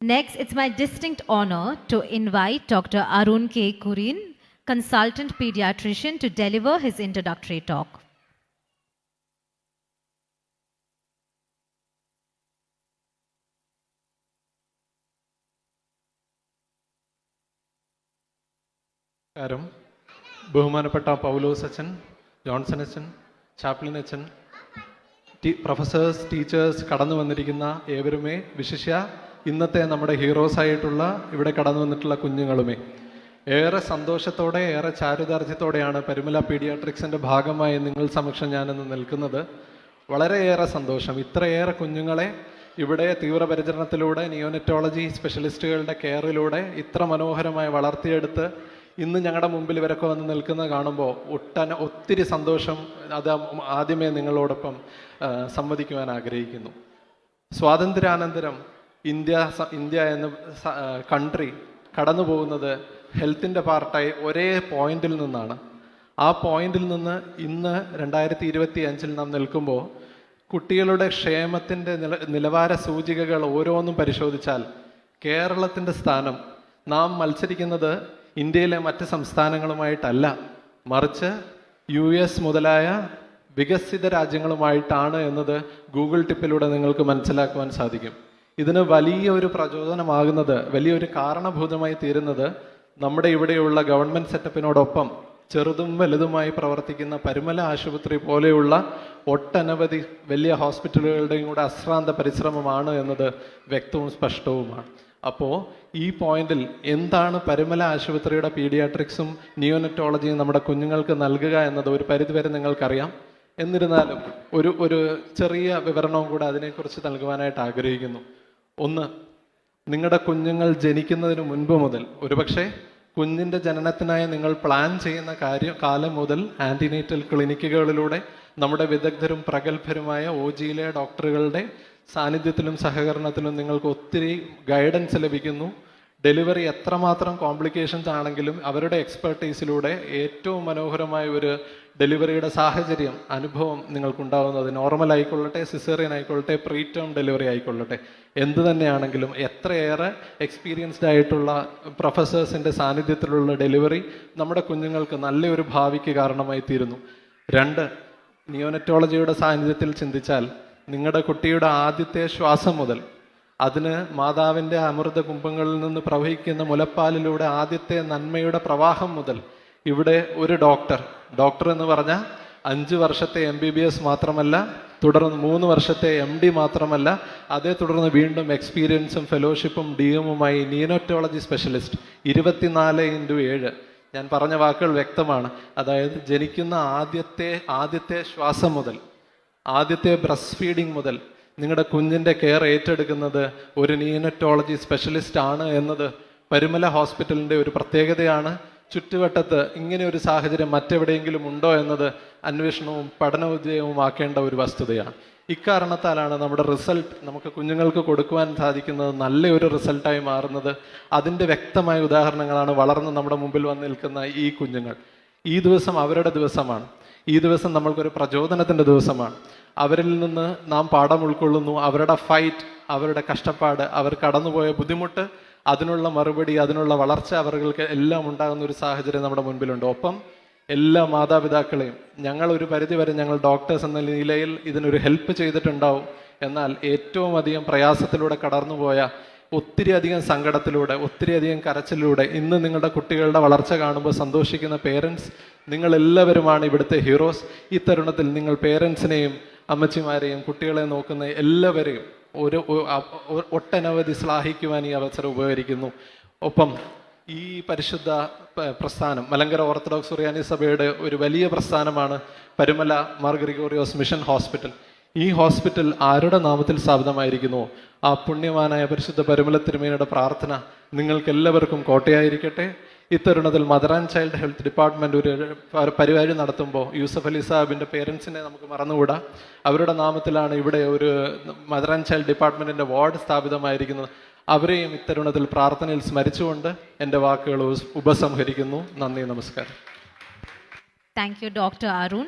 Next, it's my distinct honor to invite Dr. Arun K. Kurin, consultant pediatrician, to deliver his introductory talk. ബഹുമാനപ്പെട്ട പൗലോസ് അച്ഛൻ, Johnson അച്ഛൻ, Chaplin അച്ഛൻ, professors, teachers, കടന്നു വന്നിരിക്കുന്ന ഏവരുമേ, വിശിഷ്യ ഇന്നത്തെ നമ്മുടെ ഹീറോസായിട്ടുള്ള ഇവിടെ കടന്നു വന്നിട്ടുള്ള കുഞ്ഞുങ്ങളുമേ, ഏറെ സന്തോഷത്തോടെ ഏറെ ചാരുദാർഢ്യത്തോടെയാണ് പരിമല പീഡിയാട്രിക്സിൻ്റെ ഭാഗമായി നിങ്ങൾ സമക്ഷം ഞാനിന്ന് നിൽക്കുന്നത്. വളരെയേറെ സന്തോഷം. ഇത്രയേറെ കുഞ്ഞുങ്ങളെ ഇവിടെ തീവ്രപരിചരണത്തിലൂടെ നിയോനെറ്റോളജി സ്പെഷ്യലിസ്റ്റുകളുടെ കെയറിലൂടെ ഇത്ര മനോഹരമായി വളർത്തിയെടുത്ത് ഇന്ന് ഞങ്ങളുടെ മുമ്പിൽ ഇവരൊക്കെ വന്ന് നിൽക്കുന്നത് കാണുമ്പോൾ ഒത്തിരി സന്തോഷം. അത് ആദ്യമേ നിങ്ങളോടൊപ്പം സംവദിക്കുവാൻ ആഗ്രഹിക്കുന്നു. സ്വാതന്ത്ര്യാനന്തരം ഇന്ത്യ എന്ന കൺട്രി കടന്നു പോകുന്നത് ഹെൽത്തിൻ്റെ പാർട്ടായി ഒരേ പോയിന്റിൽ നിന്നാണ്. ആ പോയിന്റിൽ നിന്ന് ഇന്ന് 2025 നാം നിൽക്കുമ്പോൾ കുട്ടികളുടെ ക്ഷേമത്തിൻ്റെ നിലവാര സൂചികകൾ ഓരോന്നും പരിശോധിച്ചാൽ കേരളത്തിൻ്റെ സ്ഥാനം, നാം മത്സരിക്കുന്നത് ഇന്ത്യയിലെ മറ്റ് സംസ്ഥാനങ്ങളുമായിട്ടല്ല, മറിച്ച് US മുതലായ വികസിത രാജ്യങ്ങളുമായിട്ടാണ് എന്നത് ഗൂഗിൾ ടിപ്പിലൂടെ നിങ്ങൾക്ക് മനസ്സിലാക്കുവാൻ സാധിക്കും. ഇതിന് വലിയൊരു പ്രചോദനമാകുന്നത്, വലിയൊരു കാരണഭൂതമായി തീരുന്നത് നമ്മുടെ ഇവിടെയുള്ള ഗവൺമെൻറ് സെറ്റപ്പിനോടൊപ്പം ചെറുതും വലുതുമായി പ്രവർത്തിക്കുന്ന പരിമല ആശുപത്രി പോലെയുള്ള ഒട്ടനവധി വലിയ ഹോസ്പിറ്റലുകളുടെയും കൂടെ അശ്രാന്ത പരിശ്രമമാണ് എന്നത് വ്യക്തവും സ്പഷ്ടവുമാണ്. അപ്പോൾ ഈ പോയിന്റിൽ എന്താണ് പരിമല ആശുപത്രിയുടെ പീഡിയാട്രിക്സും നിയോനെറ്റോളജിയും നമ്മുടെ കുഞ്ഞുങ്ങൾക്ക് നൽകുക എന്നത് ഒരു പരിധിവരെ നിങ്ങൾക്കറിയാം. എന്നിരുന്നാലും ഒരു ചെറിയ വിവരണവും കൂടെ അതിനെക്കുറിച്ച് നൽകുവാനായിട്ട് ആഗ്രഹിക്കുന്നു. ഒന്ന്, നിങ്ങളുടെ കുഞ്ഞുങ്ങൾ ജനിക്കുന്നതിന് മുൻപ് മുതൽ, ഒരുപക്ഷെ കുഞ്ഞിൻ്റെ ജനനത്തിനായി നിങ്ങൾ പ്ലാൻ ചെയ്യുന്ന കാലം മുതൽ ആൻറ്റിനേറ്റൽ ക്ലിനിക്കുകളിലൂടെ നമ്മുടെ വിദഗ്ധരും പ്രഗത്ഭരുമായ OGയിലെ ഡോക്ടറുകളുടെ സാന്നിധ്യത്തിലും സഹകരണത്തിലും നിങ്ങൾക്ക് ഒത്തിരി ഗൈഡൻസ് ലഭിക്കുന്നു. ഡെലിവറി എത്രമാത്രം കോംപ്ലിക്കേഷൻസ് ആണെങ്കിലും അവരുടെ എക്സ്പെർട്ടീസിലൂടെ ഏറ്റവും മനോഹരമായ ഒരു ഡെലിവറിയുടെ സാഹചര്യം, അനുഭവം നിങ്ങൾക്കുണ്ടാകുന്നത് നോർമൽ ആയിക്കൊള്ളട്ടെ, സിസേറിയൻ ആയിക്കൊള്ളട്ടെ, പ്രീടേം ഡെലിവറി ആയിക്കൊള്ളട്ടെ, എന്ത് തന്നെയാണെങ്കിലും എത്രയേറെ എക്സ്പീരിയൻസ്ഡ് ആയിട്ടുള്ള പ്രൊഫസേഴ്സിൻ്റെ സാന്നിധ്യത്തിലുള്ള ഡെലിവറി നമ്മുടെ കുഞ്ഞുങ്ങൾക്ക് നല്ലൊരു ഭാവിക്ക് കാരണമായി തീരുന്നു. 2, നിയോനെറ്റോളജിയുടെ സാന്നിധ്യത്തിൽ ചിന്തിച്ചാൽ നിങ്ങളുടെ കുട്ടിയുടെ ആദ്യത്തെ ശ്വാസം മുതൽ അതിന് മാതാവിൻ്റെ അമൃത കുംഭങ്ങളിൽ നിന്ന് പ്രവഹിക്കുന്ന മുലപ്പാലിലൂടെ ആദ്യത്തെ നന്മയുടെ പ്രവാഹം മുതൽ ഇവിടെ ഒരു ഡോക്ടർ എന്ന് പറഞ്ഞാൽ 5 വർഷത്തെ MBBS മാത്രമല്ല, തുടർന്ന് 3 വർഷത്തെ MD മാത്രമല്ല, അതേ തുടർന്ന് വീണ്ടും എക്സ്പീരിയൻസും ഫെലോഷിപ്പും DMുമായി നിയോനെറ്റോളജി സ്പെഷ്യലിസ്റ്റ് 24x7. ഞാൻ പറഞ്ഞ വാക്കുകൾ വ്യക്തമാണ്. അതായത് ജനിക്കുന്ന ആദ്യത്തെ ശ്വാസം മുതൽ, ആദ്യത്തെ ബ്രസ്റ്റ് ഫീഡിങ് മുതൽ നിങ്ങളുടെ കുഞ്ഞിൻ്റെ കെയർ ഏറ്റെടുക്കുന്നത് ഒരു നിയോനെറ്റോളജി സ്പെഷ്യലിസ്റ്റ് ആണ് എന്നത് പരിമല ഹോസ്പിറ്റലിൻ്റെ ഒരു പ്രത്യേകതയാണ്. ചുറ്റുവട്ടത്ത് ഇങ്ങനെ ഒരു സാഹചര്യം മറ്റെവിടെയെങ്കിലും ഉണ്ടോ എന്നത് അന്വേഷണവും പഠനോദ്യയവും ആക്കേണ്ട ഒരു വസ്തുതയാണ്. ഇക്കാരണത്താലാണ് നമ്മുടെ റിസൾട്ട് നമുക്ക് കുഞ്ഞുങ്ങൾക്ക് കൊടുക്കുവാൻ സാധിക്കുന്നത് നല്ലൊരു റിസൾട്ടായി മാറുന്നത്. അതിൻ്റെ വ്യക്തമായ ഉദാഹരണങ്ങളാണ് വളർന്ന് നമ്മുടെ മുമ്പിൽ വന്ന് നിൽക്കുന്ന ഈ കുഞ്ഞുങ്ങൾ. ഈ ദിവസം അവരുടെ ദിവസമാണ്. ഈ ദിവസം നമ്മൾക്കൊരു പ്രചോദനത്തിൻ്റെ ദിവസമാണ്. അവരിൽ നിന്ന് നാം പാഠം ഉൾക്കൊള്ളുന്നു. അവരുടെ ഫൈറ്റ്, അവരുടെ കഷ്ടപ്പാട്, അവർ കടന്നുപോയ ബുദ്ധിമുട്ട്, അതിനുള്ള മറുപടി, അതിനുള്ള വളർച്ച അവർക്ക് എല്ലാം ഉണ്ടാകുന്ന ഒരു സാഹചര്യം നമ്മുടെ മുൻപിലുണ്ട്. ഒപ്പം എല്ലാ മാതാപിതാക്കളെയും ഞങ്ങൾ ഒരു പരിധിവരെ ഞങ്ങൾ ഡോക്ടേഴ്സ് എന്ന നിലയിൽ ഇതിനൊരു ഹെൽപ്പ് ചെയ്തിട്ടുണ്ടാവും. എന്നാൽ ഏറ്റവും അധികം പ്രയാസത്തിലൂടെ കടന്നുപോയ, ഒത്തിരി അധികം സങ്കടത്തിലൂടെ, ഒത്തിരി അധികം കരച്ചിലൂടെ ഇന്ന് നിങ്ങളുടെ കുട്ടികളുടെ വളർച്ച കാണുമ്പോൾ സന്തോഷിക്കുന്ന പേരൻസ് നിങ്ങളെല്ലാവരുമാണ് ഇവിടുത്തെ ഹീറോസ്. ഈ തരുണത്തിൽ നിങ്ങൾ പേരൻസിനെയും അമ്മച്ചിമാരെയും കുട്ടികളെ നോക്കുന്ന എല്ലാവരെയും ഒട്ടനവധി ശ്ലാഘിക്കുവാൻ ഈ അവസരം ഉപകരിക്കുന്നു. ഒപ്പം ഈ പരിശുദ്ധ പ്രസ്ഥാനം മലങ്കര ഓർത്തഡോക്സ് സുറിയാനി സഭയുടെ ഒരു വലിയ പ്രസ്ഥാനമാണ് പരിമല മാർ ഗ്രിഗോറിയോസ് മിഷൻ ഹോസ്പിറ്റൽ. ഈ ഹോസ്പിറ്റൽ ആരുടെ നാമത്തിൽ സ്ഥാപിതമായിരിക്കുന്നു? ആ പുണ്യവാനായ പരിശുദ്ധ പരിമല തിരുമേനിയുടെ പ്രാർത്ഥന നിങ്ങൾക്കെല്ലാവർക്കും കോട്ടയായിരിക്കട്ടെ. ഇത്തരുണത്തിൽ mother and child health department ഒരു പരിപാടി നടത്തുമ്പോൾ യൂസഫ് അലി സാഹിബിൻ്റെ പേരൻസിനെ നമുക്ക് മറന്നുകൂടാ. അവരുടെ നാമത്തിലാണ് ഇവിടെ ഒരു മദർ ആൻഡ് ചൈൽഡ് ഡിപ്പാർട്ട്മെൻറ്റിൻ്റെ വാർഡ് സ്ഥാപിതമായിരിക്കുന്നത്. അവരെയും ഇത്തരുണത്തിൽ പ്രാർത്ഥനയിൽ സ്മരിച്ചുകൊണ്ട് എൻ്റെ വാക്കുകൾ ഉപസംഹരിക്കുന്നു. നന്ദി, നമസ്കാരം. Thank you, Dr. Arun.